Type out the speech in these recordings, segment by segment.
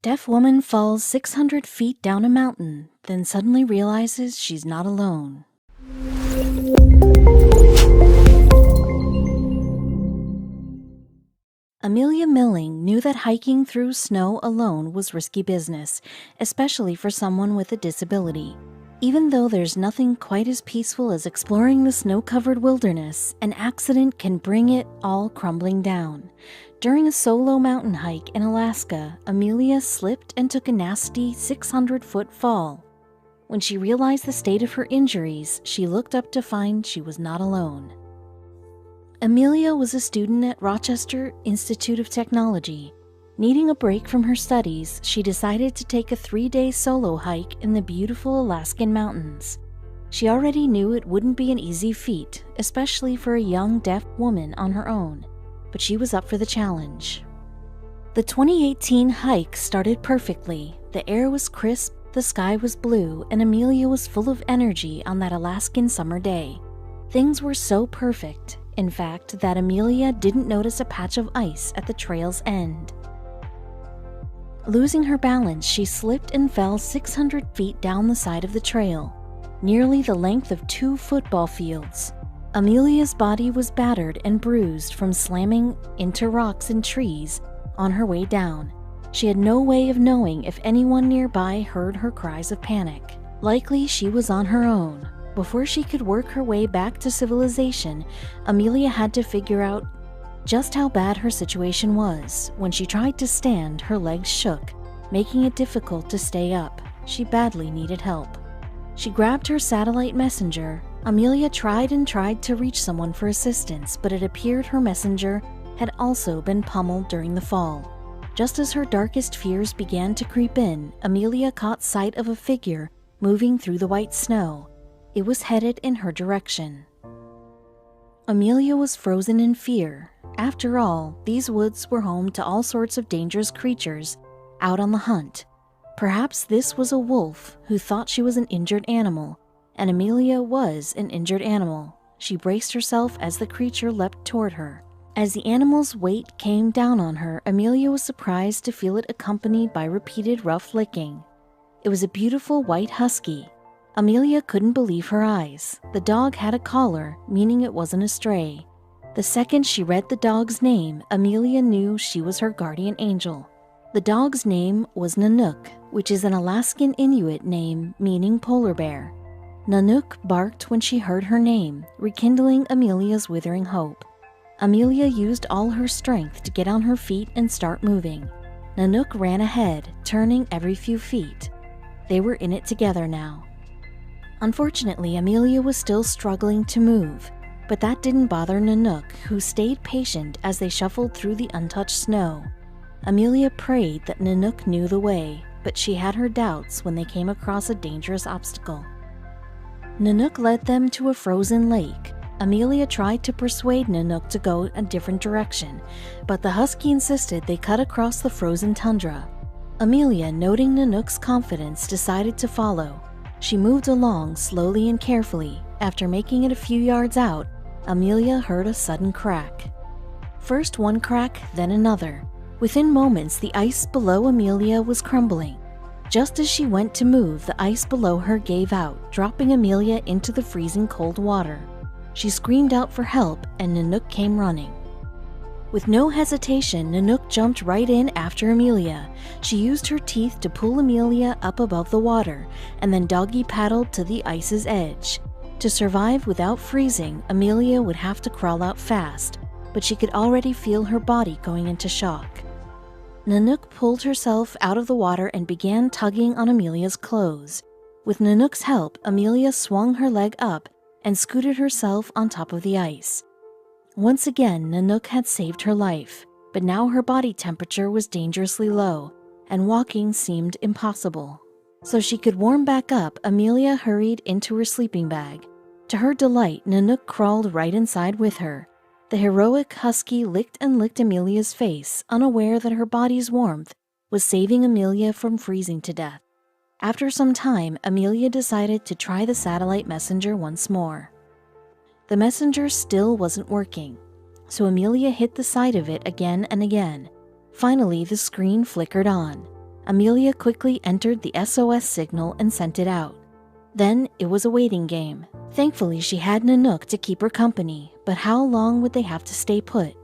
Deaf woman falls 600 feet down a mountain, then suddenly realizes she's not alone. Amelia Milling knew that hiking through snow alone was risky business, especially for someone with a disability. Even though there's nothing quite as peaceful as exploring the snow-covered wilderness, an accident can bring it all crumbling down. During a solo mountain hike in Alaska, Amelia slipped and took a nasty 600-foot fall. When she realized the state of her injuries, she looked up to find she was not alone. Amelia was a student at Rochester Institute of Technology. Needing a break from her studies, she decided to take a 3-day solo hike in the beautiful Alaskan mountains. She already knew it wouldn't be an easy feat, especially for a young deaf woman on her own, but she was up for the challenge. The 2018 hike started perfectly. The air was crisp, the sky was blue, and Amelia was full of energy on that Alaskan summer day. Things were so perfect, in fact, that Amelia didn't notice a patch of ice at the trail's end. Losing her balance, she slipped and fell 600 feet down the side of the trail, nearly the length of 2 football fields. Amelia's body was battered and bruised from slamming into rocks and trees on her way down. She had no way of knowing if anyone nearby heard her cries of panic. Likely she was on her own. Before she could work her way back to civilization, Amelia had to figure out just how bad her situation was. When she tried to stand, her legs shook, making it difficult to stay up. She badly needed help. She grabbed her satellite messenger. Amelia tried and tried to reach someone for assistance, but it appeared her messenger had also been pummeled during the fall. Just as her darkest fears began to creep in, Amelia caught sight of a figure moving through the white snow. It was headed in her direction. Amelia was frozen in fear. After all, these woods were home to all sorts of dangerous creatures out on the hunt. Perhaps this was a wolf who thought she was an injured animal, and Amelia was an injured animal. She braced herself as the creature leapt toward her. As the animal's weight came down on her, Amelia was surprised to feel it accompanied by repeated rough licking. It was a beautiful white husky. Amelia couldn't believe her eyes. The dog had a collar, meaning it wasn't a stray. The second she read the dog's name, Amelia knew she was her guardian angel. The dog's name was Nanuk, which is an Alaskan Inuit name meaning polar bear. Nanuk barked when she heard her name, rekindling Amelia's withering hope. Amelia used all her strength to get on her feet and start moving. Nanuk ran ahead, turning every few feet. They were in it together now. Unfortunately, Amelia was still struggling to move, but that didn't bother Nanuk, who stayed patient as they shuffled through the untouched snow. Amelia prayed that Nanuk knew the way, but she had her doubts when they came across a dangerous obstacle. Nanuk led them to a frozen lake. Amelia tried to persuade Nanuk to go a different direction, but the husky insisted they cut across the frozen tundra. Amelia, noting Nanuk's confidence, decided to follow. She moved along slowly and carefully. After making it a few yards out, Amelia heard a sudden crack. First one crack, then another. Within moments, the ice below Amelia was crumbling. Just as she went to move, the ice below her gave out, dropping Amelia into the freezing cold water. She screamed out for help, and Nanuk came running. With no hesitation, Nanuk jumped right in after Amelia. She used her teeth to pull Amelia up above the water, and then doggy paddled to the ice's edge. To survive without freezing, Amelia would have to crawl out fast, but she could already feel her body going into shock. Nanuk pulled herself out of the water and began tugging on Amelia's clothes. With Nanuk's help, Amelia swung her leg up and scooted herself on top of the ice. Once again, Nanuk had saved her life, but now her body temperature was dangerously low, and walking seemed impossible. So she could warm back up, Amelia hurried into her sleeping bag. To her delight, Nanuk crawled right inside with her. The heroic husky licked and licked Amelia's face, unaware that her body's warmth was saving Amelia from freezing to death. After some time, Amelia decided to try the satellite messenger once more. The messenger still wasn't working, so Amelia hit the side of it again and again. Finally, the screen flickered on. Amelia quickly entered the SOS signal and sent it out. Then it was a waiting game. Thankfully, she had Nanuk to keep her company, but how long would they have to stay put?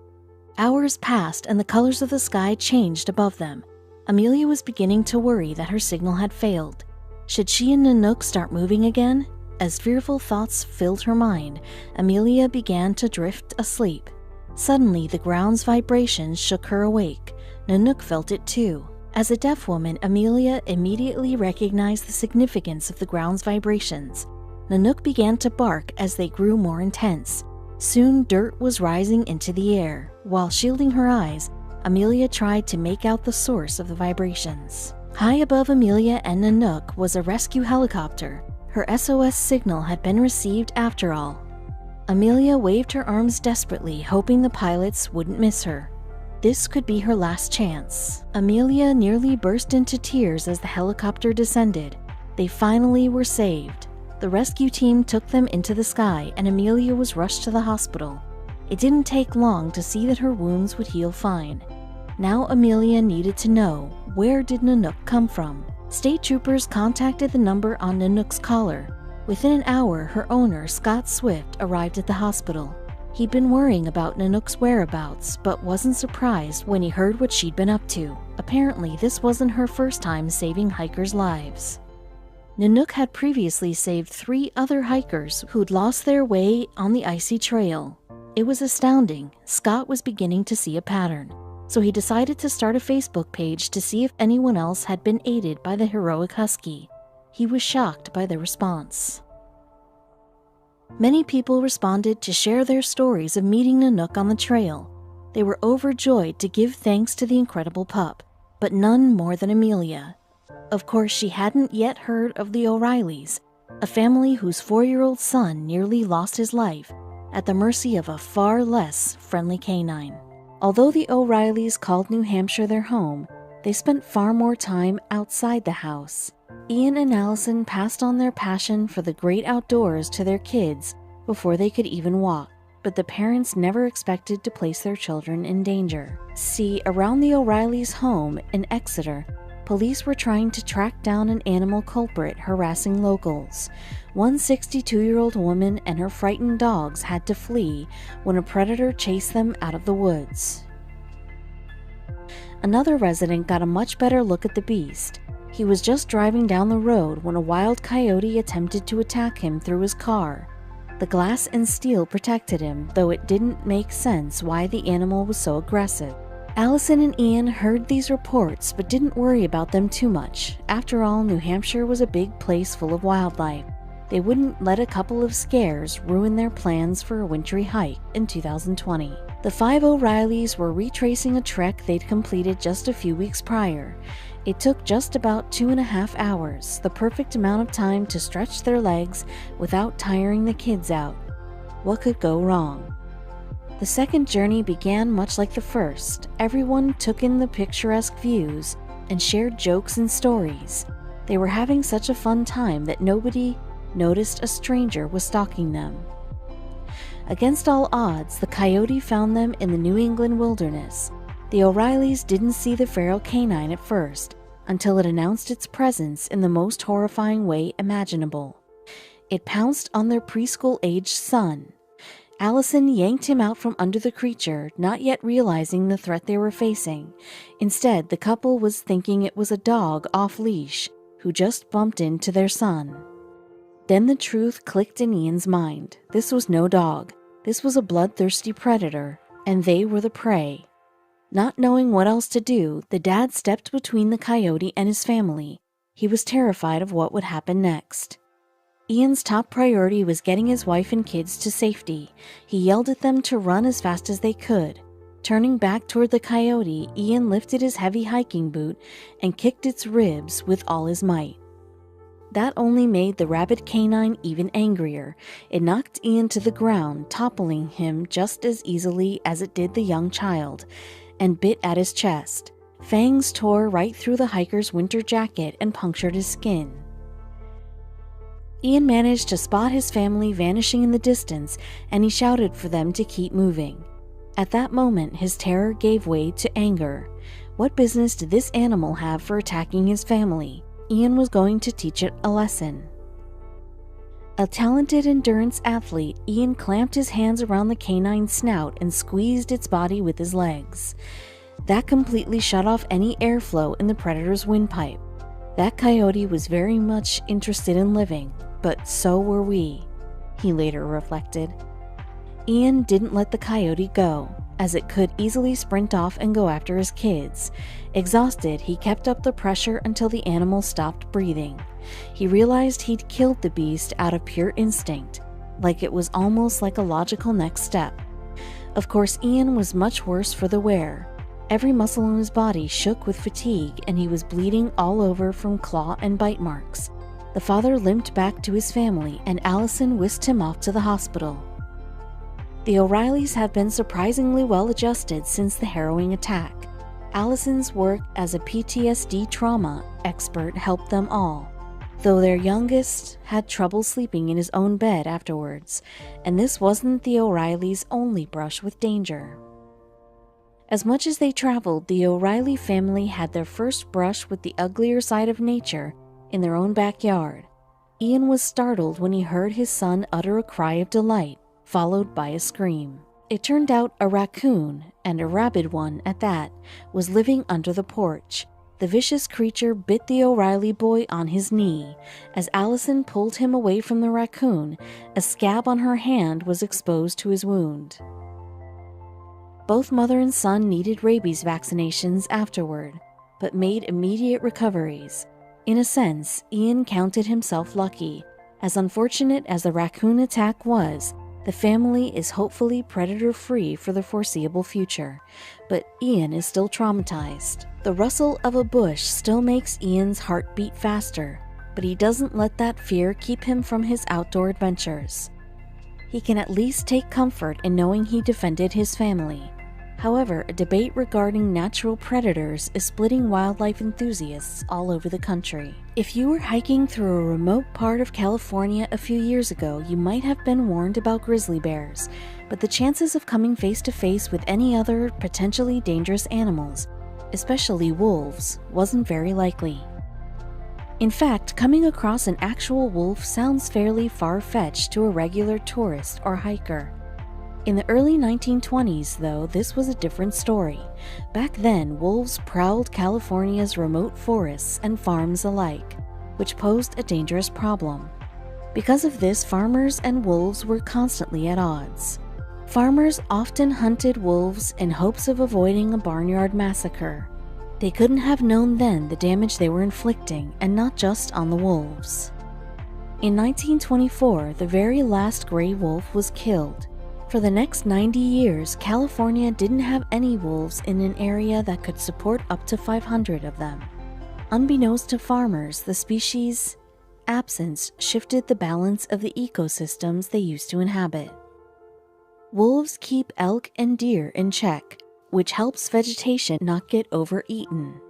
Hours passed and the colors of the sky changed above them. Amelia was beginning to worry that her signal had failed. Should she and Nanuk start moving again? As fearful thoughts filled her mind, Amelia began to drift asleep. Suddenly, the ground's vibrations shook her awake. Nanuk felt it too. As a deaf woman, Amelia immediately recognized the significance of the ground's vibrations. Nanuk began to bark as they grew more intense. Soon, dirt was rising into the air. While shielding her eyes, Amelia tried to make out the source of the vibrations. High above Amelia and Nanuk was a rescue helicopter. Her SOS signal had been received after all. Amelia waved her arms desperately, hoping the pilots wouldn't miss her. This could be her last chance. Amelia nearly burst into tears as the helicopter descended. They finally were saved. The rescue team took them into the sky and Amelia was rushed to the hospital. It didn't take long to see that her wounds would heal fine. Now Amelia needed to know, where did Nanuk come from? State troopers contacted the number on Nanuk's collar. Within an hour, her owner, Scott Swift, arrived at the hospital. He'd been worrying about Nanuk's whereabouts, but wasn't surprised when he heard what she'd been up to. Apparently, this wasn't her first time saving hikers' lives. Nanuk had previously saved 3 other hikers who'd lost their way on the icy trail. It was astounding. Scott was beginning to see a pattern, so he decided to start a Facebook page to see if anyone else had been aided by the heroic husky. He was shocked by the response. Many people responded to share their stories of meeting Nanuk on the trail. They were overjoyed to give thanks to the incredible pup, but none more than Amelia. Of course, she hadn't yet heard of the O'Reillys, a family whose 4-year-old son nearly lost his life at the mercy of a far less friendly canine. Although the O'Reillys called New Hampshire their home, they spent far more time outside the house. Ian and Allison passed on their passion for the great outdoors to their kids before they could even walk, but the parents never expected to place their children in danger. See, around the O'Reillys' home in Exeter, police were trying to track down an animal culprit harassing locals. One 62-year-old woman and her frightened dogs had to flee when a predator chased them out of the woods. Another resident got a much better look at the beast. He was just driving down the road when a wild coyote attempted to attack him through his car. The glass and steel protected him, though it didn't make sense why the animal was so aggressive. Allison and Ian heard these reports but didn't worry about them too much. After all, New Hampshire was a big place full of wildlife. They wouldn't let a couple of scares ruin their plans for a wintry hike in 2020. The 5 O'Reillys were retracing a trek they'd completed just a few weeks prior. It took just about 2.5 hours, the perfect amount of time to stretch their legs without tiring the kids out. What could go wrong? The second journey began much like the first. Everyone took in the picturesque views and shared jokes and stories. They were having such a fun time that nobody noticed a stranger was stalking them. Against all odds, the coyote found them in the New England wilderness. The O'Reillys didn't see the feral canine at first, until it announced its presence in the most horrifying way imaginable. It pounced on their preschool-aged son. Allison yanked him out from under the creature, not yet realizing the threat they were facing. Instead, the couple was thinking it was a dog off-leash who just bumped into their son. Then the truth clicked in Ian's mind. This was no dog. This was a bloodthirsty predator, and they were the prey. Not knowing what else to do, the dad stepped between the coyote and his family. He was terrified of what would happen next. Ian's top priority was getting his wife and kids to safety. He yelled at them to run as fast as they could. Turning back toward the coyote, Ian lifted his heavy hiking boot and kicked its ribs with all his might. That only made the rabid canine even angrier. It knocked Ian to the ground, toppling him just as easily as it did the young child, and bit at his chest. Fangs tore right through the hiker's winter jacket and punctured his skin. Ian managed to spot his family vanishing in the distance, and he shouted for them to keep moving. At that moment, his terror gave way to anger. What business did this animal have for attacking his family? Ian was going to teach it a lesson. A talented endurance athlete, Ian clamped his hands around the canine's snout and squeezed its body with his legs. That completely shut off any airflow in the predator's windpipe. That coyote was very much interested in living, but so were we, he later reflected. Ian didn't let the coyote go, as it could easily sprint off and go after his kids. Exhausted, he kept up the pressure until the animal stopped breathing. He realized he'd killed the beast out of pure instinct, like it was almost like a logical next step. Of course, Ian was much worse for the wear. Every muscle in his body shook with fatigue, and he was bleeding all over from claw and bite marks. The father limped back to his family, and Allison whisked him off to the hospital. The O'Reillys have been surprisingly well adjusted since the harrowing attack. Allison's work as a PTSD trauma expert helped them all, though their youngest had trouble sleeping in his own bed afterwards, and this wasn't the O'Reillys' only brush with danger. As much as they traveled, the O'Reilly family had their first brush with the uglier side of nature in their own backyard. Ian was startled when he heard his son utter a cry of delight, followed by a scream. It turned out a raccoon, and a rabid one at that, was living under the porch. The vicious creature bit the O'Reilly boy on his knee. As Allison pulled him away from the raccoon, a scab on her hand was exposed to his wound. Both mother and son needed rabies vaccinations afterward, but made immediate recoveries. In a sense, Ian counted himself lucky. As unfortunate as the raccoon attack was, the family is hopefully predator-free for the foreseeable future, but Ian is still traumatized. The rustle of a bush still makes Ian's heart beat faster, but he doesn't let that fear keep him from his outdoor adventures. He can at least take comfort in knowing he defended his family. However, a debate regarding natural predators is splitting wildlife enthusiasts all over the country. If you were hiking through a remote part of California a few years ago, you might have been warned about grizzly bears, but the chances of coming face to face with any other potentially dangerous animals, especially wolves, wasn't very likely. In fact, coming across an actual wolf sounds fairly far-fetched to a regular tourist or hiker. In the early 1920s, though, this was a different story. Back then, wolves prowled California's remote forests and farms alike, which posed a dangerous problem. Because of this, farmers and wolves were constantly at odds. Farmers often hunted wolves in hopes of avoiding a barnyard massacre. They couldn't have known then the damage they were inflicting, and not just on the wolves. In 1924, the very last gray wolf was killed. For the next 90 years, California didn't have any wolves in an area that could support up to 500 of them. Unbeknownst to farmers, the species' absence shifted the balance of the ecosystems they used to inhabit. Wolves keep elk and deer in check, which helps vegetation not get overeaten.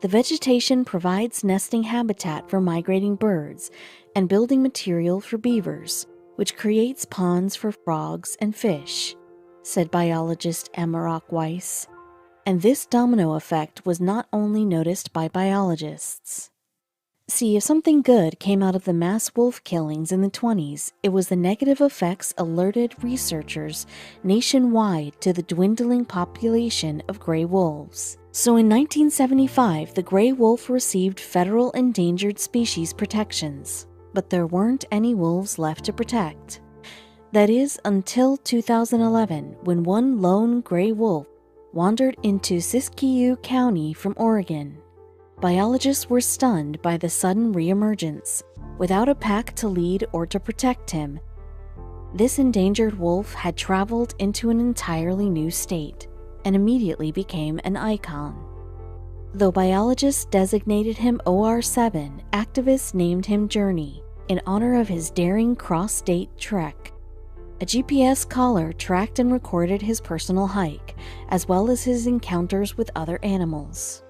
The vegetation provides nesting habitat for migrating birds and building material for beavers, which creates ponds for frogs and fish, said biologist Emma Weiss. And this domino effect was not only noticed by biologists. See, if something good came out of the mass wolf killings in the 20s, it was the negative effects alerted researchers nationwide to the dwindling population of gray wolves. So in 1975, the gray wolf received federal endangered species protections. But there weren't any wolves left to protect. That is, until 2011, when one lone gray wolf wandered into Siskiyou County from Oregon. Biologists were stunned by the sudden re-emergence. Without a pack to lead or to protect him, this endangered wolf had traveled into an entirely new state and immediately became an icon. Though biologists designated him OR7, activists named him Journey, in honor of his daring cross-state trek. A GPS collar tracked and recorded his personal hike, as well as his encounters with other animals.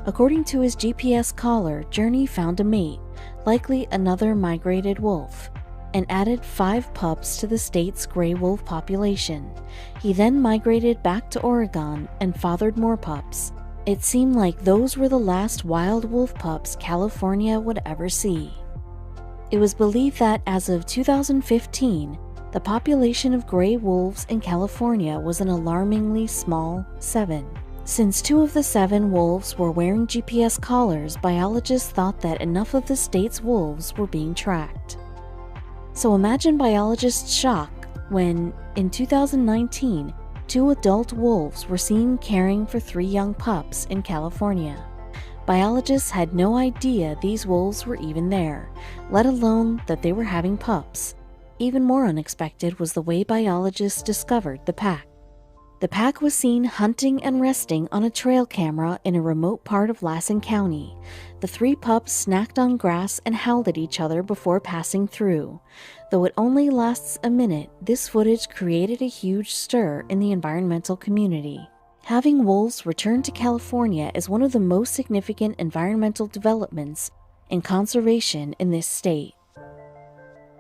According to his GPS collar, Journey found a mate, likely another migrated wolf, and added 5 pups to the state's gray wolf population. He then migrated back to Oregon and fathered more pups. It seemed like those were the last wild wolf pups California would ever see. It was believed that as of 2015, the population of gray wolves in California was an alarmingly small 7. Since 2 of the 7 wolves were wearing GPS collars, biologists thought that enough of the state's wolves were being tracked. So imagine biologists' shock when, in 2019, 2 adult wolves were seen caring for 3 young pups in California. Biologists had no idea these wolves were even there, let alone that they were having pups. Even more unexpected was the way biologists discovered the pack. The pack was seen hunting and resting on a trail camera in a remote part of Lassen County. The 3 pups snacked on grass and howled at each other before passing through. Though it only lasts a minute, this footage created a huge stir in the environmental community. Having wolves return to California is one of the most significant environmental developments in conservation in this state,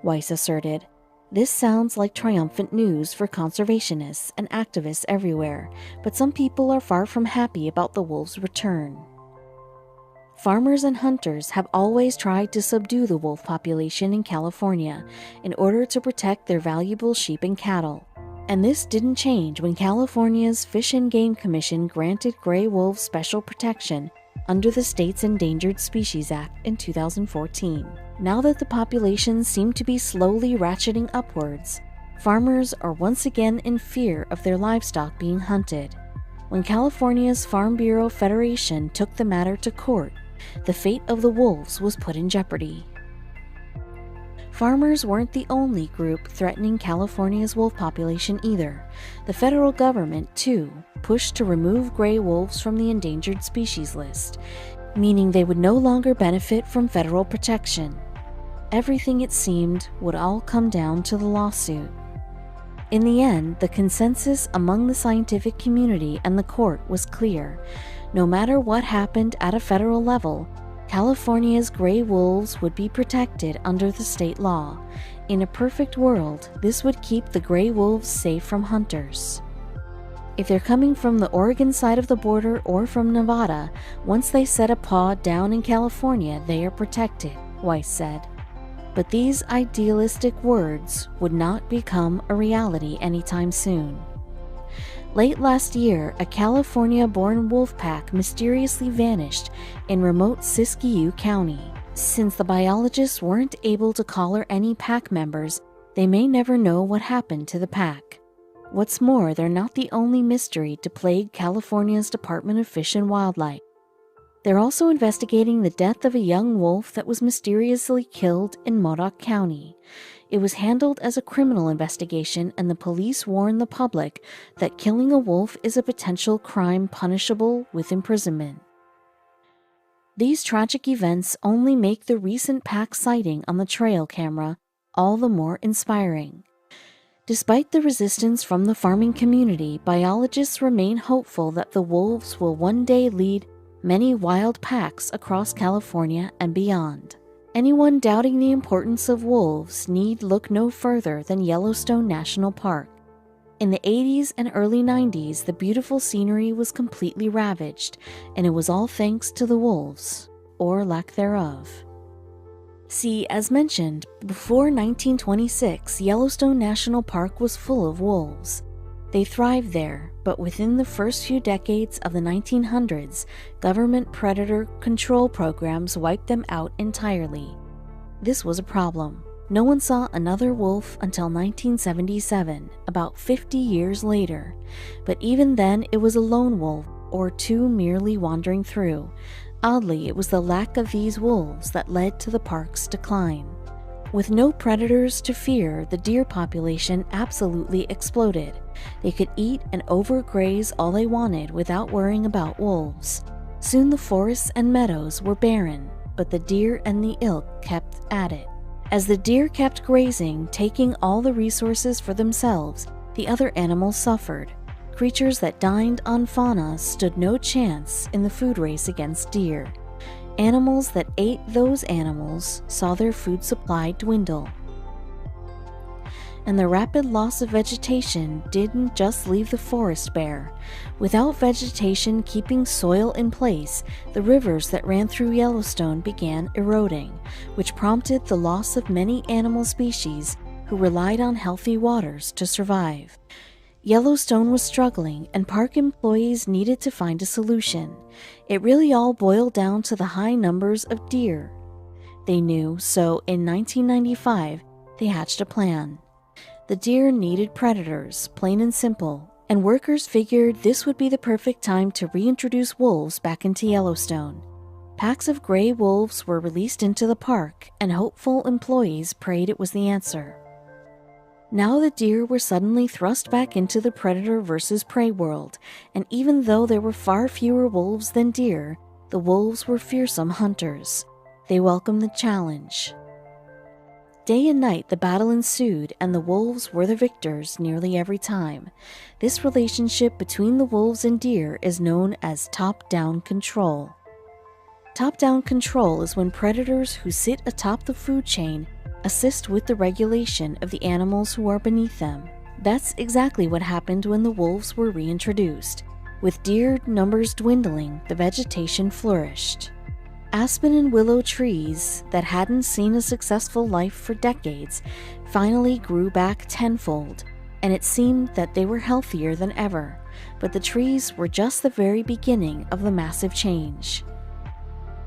Weiss asserted. This sounds like triumphant news for conservationists and activists everywhere, but some people are far from happy about the wolves' return. Farmers and hunters have always tried to subdue the wolf population in California in order to protect their valuable sheep and cattle. And this didn't change when California's Fish and Game Commission granted gray wolves special protection under the state's Endangered Species Act in 2014. Now that the populations seem to be slowly ratcheting upwards, farmers are once again in fear of their livestock being hunted. When California's Farm Bureau Federation took the matter to court, the fate of the wolves was put in jeopardy. Farmers weren't the only group threatening California's wolf population either. The federal government, too, pushed to remove gray wolves from the endangered species list, meaning they would no longer benefit from federal protection. Everything, it seemed, would all come down to the lawsuit. In the end, the consensus among the scientific community and the court was clear. No matter what happened at a federal level, California's gray wolves would be protected under the state law. In a perfect world, this would keep the gray wolves safe from hunters. If they're coming from the Oregon side of the border or from Nevada, once they set a paw down in California, they are protected, Weiss said. But these idealistic words would not become a reality anytime soon. Late last year, a California-born wolf pack mysteriously vanished in remote Siskiyou County. Since the biologists weren't able to collar any pack members, they may never know what happened to the pack. What's more, they're not the only mystery to plague California's Department of Fish and Wildlife. They're also investigating the death of a young wolf that was mysteriously killed in Modoc County. It was handled as a criminal investigation, and the police warned the public that killing a wolf is a potential crime punishable with imprisonment. These tragic events only make the recent pack sighting on the trail camera all the more inspiring. Despite the resistance from the farming community, biologists remain hopeful that the wolves will one day lead many wild packs across California and beyond. Anyone doubting the importance of wolves need look no further than Yellowstone National Park. In the 80s and early 90s, the beautiful scenery was completely ravaged, and it was all thanks to the wolves, or lack thereof. See, as mentioned, before 1926, Yellowstone National Park was full of wolves. They thrived there, but within the first few decades of the 1900s, government predator control programs wiped them out entirely. This was a problem. No one saw another wolf until 1977, about 50 years later. But even then, it was a lone wolf, or 2 merely wandering through. Oddly, it was the lack of these wolves that led to the park's decline. With no predators to fear, the deer population absolutely exploded. They could eat and overgraze all they wanted without worrying about wolves. Soon the forests and meadows were barren, but the deer and the elk kept at it. As the deer kept grazing, taking all the resources for themselves, the other animals suffered. Creatures that dined on fauna stood no chance in the food race against deer. Animals that ate those animals saw their food supply dwindle. And the rapid loss of vegetation didn't just leave the forest bare. Without vegetation keeping soil in place, the rivers that ran through Yellowstone began eroding, which prompted the loss of many animal species who relied on healthy waters to survive. Yellowstone was struggling, and park employees needed to find a solution. It really all boiled down to the high numbers of deer. They knew, so in 1995, they hatched a plan. The deer needed predators, plain and simple, and workers figured this would be the perfect time to reintroduce wolves back into Yellowstone. Packs of gray wolves were released into the park, and hopeful employees prayed it was the answer. Now the deer were suddenly thrust back into the predator versus prey world, and even though there were far fewer wolves than deer, the wolves were fearsome hunters. They welcomed the challenge. Day and night the battle ensued, and the wolves were the victors nearly every time. This relationship between the wolves and deer is known as top-down control. Top-down control is when predators who sit atop the food chain assist with the regulation of the animals who are beneath them. That's exactly what happened when the wolves were reintroduced. With deer numbers dwindling, the vegetation flourished. Aspen and willow trees that hadn't seen a successful life for decades finally grew back tenfold, and it seemed that they were healthier than ever. But the trees were just the very beginning of the massive change.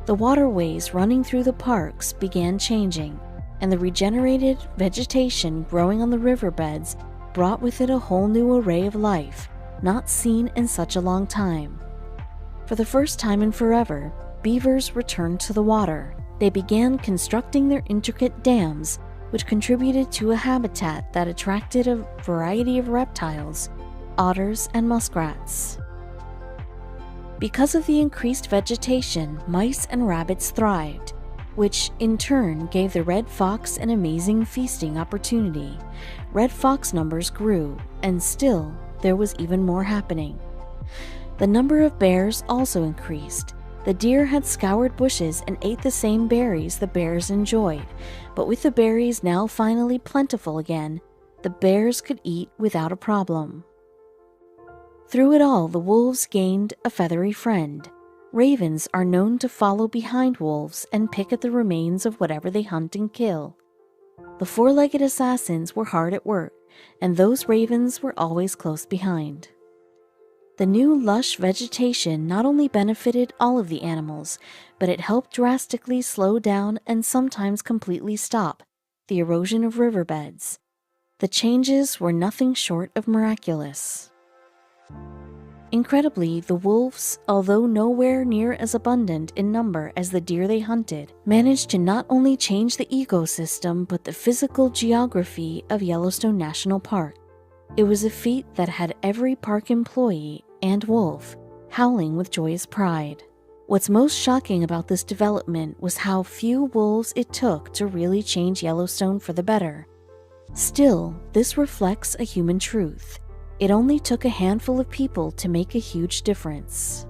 The waterways running through the parks began changing, and the regenerated vegetation growing on the riverbeds brought with it a whole new array of life, not seen in such a long time. For the first time in forever, beavers returned to the water. They began constructing their intricate dams, which contributed to a habitat that attracted a variety of reptiles, otters, and muskrats. Because of the increased vegetation, mice and rabbits thrived, which in turn gave the red fox an amazing feasting opportunity. Red fox numbers grew, and still there was even more happening. The number of bears also increased. The deer had scoured bushes and ate the same berries the bears enjoyed, but with the berries now finally plentiful again, the bears could eat without a problem. Through it all, the wolves gained a feathery friend. Ravens are known to follow behind wolves and pick at the remains of whatever they hunt and kill. The four-legged assassins were hard at work, and those ravens were always close behind. The new lush vegetation not only benefited all of the animals, but it helped drastically slow down and sometimes completely stop the erosion of riverbeds. The changes were nothing short of miraculous. Incredibly, the wolves, although nowhere near as abundant in number as the deer they hunted, managed to not only change the ecosystem but the physical geography of Yellowstone National Park. It was a feat that had every park employee and wolf howling with joyous pride. What's most shocking about this development was how few wolves it took to really change Yellowstone for the better. Still, this reflects a human truth. It only took a handful of people to make a huge difference.